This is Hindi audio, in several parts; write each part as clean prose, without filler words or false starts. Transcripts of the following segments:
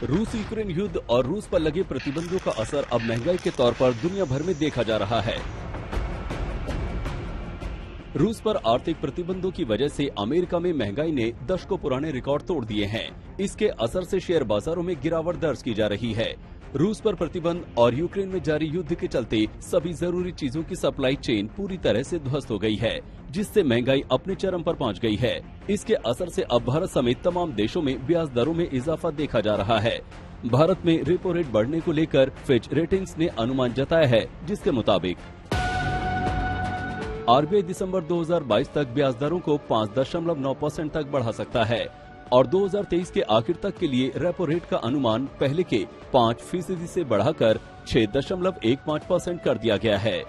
रूस यूक्रेन युद्ध और रूस पर लगे प्रतिबंधों का असर अब महंगाई के तौर पर दुनिया भर में देखा जा रहा है। रूस पर आर्थिक प्रतिबंधों की वजह से अमेरिका में महंगाई ने दशकों पुराने रिकॉर्ड तोड़ दिए हैं। इसके असर से शेयर बाजारों में गिरावट दर्ज की जा रही है। रूस पर प्रतिबंध और यूक्रेन में जारी युद्ध के चलते सभी जरूरी चीजों की सप्लाई चेन पूरी तरह से ध्वस्त हो गई है, जिससे महंगाई अपने चरम पर पहुंच गई है। इसके असर से अब भारत समेत तमाम देशों में ब्याज दरों में इजाफा देखा जा रहा है। भारत में रेपो रेट बढ़ने को लेकर फिच रेटिंग्स ने अनुमान जताया है, जिसके मुताबिक आरबीआई दिसंबर 2022 तक ब्याज दरों को 5.9% तक बढ़ा सकता है और 2023 के आखिर तक के लिए रेपो रेट का अनुमान पहले के 5% से बढ़ाकर 6.15% कर दिया गया है।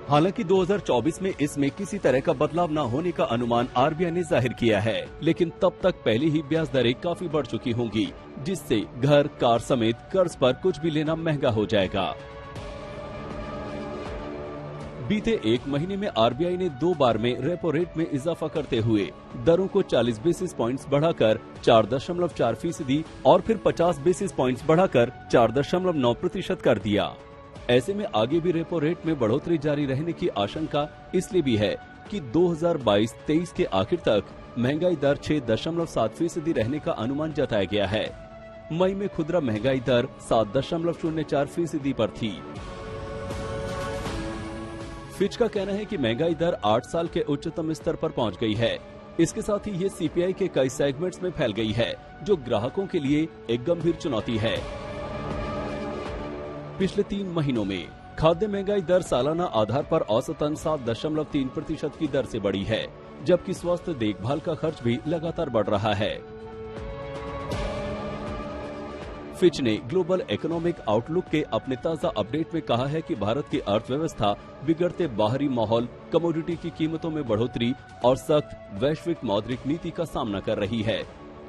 हालांकि 2024 में इसमें किसी तरह का बदलाव न होने का अनुमान आरबीआई ने जाहिर किया है, लेकिन तब तक पहले ही ब्याज दरें काफी बढ़ चुकी होंगी, जिससे घर, कार समेत कर्ज पर कुछ भी लेना महंगा हो जाएगा। बीते एक महीने में आरबीआई ने 2 बार में रेपो रेट में इजाफा करते हुए दरों को 40 बेसिस पॉइंट्स बढ़ाकर 4.4% और फिर 50 बेसिस पॉइंट्स बढ़ाकर 4.9% कर दिया। ऐसे में आगे भी रेपो रेट में बढ़ोतरी जारी रहने की आशंका इसलिए भी है कि 2022-23 के आखिर तक महंगाई दर 6.7% रहने का अनुमान जताया गया है। मई में खुदरा महंगाई दर 7.04% पर थी। फिच का कहना है कि महंगाई दर 8 साल के उच्चतम स्तर पर पहुंच गई है। इसके साथ ही ये सीपीआई के कई सेगमेंट्स में फैल गई है, जो ग्राहकों के लिए एक गंभीर चुनौती है। पिछले 3 महीनों में खाद्य महंगाई दर सालाना आधार पर औसतन 7.3% की दर से बढ़ी है, जबकि स्वास्थ्य देखभाल का खर्च भी लगातार बढ़ रहा है। फिच ने ग्लोबल इकोनॉमिक आउटलुक के अपने ताजा अपडेट में कहा है कि भारत की अर्थव्यवस्था बिगड़ते बाहरी माहौल, कमोडिटी की कीमतों में बढ़ोतरी और सख्त वैश्विक मौद्रिक नीति का सामना कर रही है।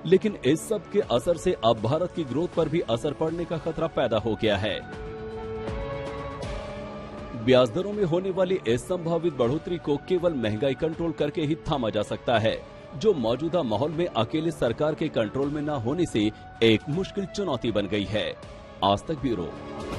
लेकिन इस सब के असर से अब भारत की ग्रोथ पर भी असर पड़ने का खतरा पैदा हो गया है। ब्याज दरों में होने वाली इस संभावित बढ़ोतरी को केवल महंगाई कंट्रोल करके ही थामा जा सकता है, जो मौजूदा माहौल में अकेले सरकार के कंट्रोल में न होने से एक मुश्किल चुनौती बन गई है। आज तक ब्यूरो।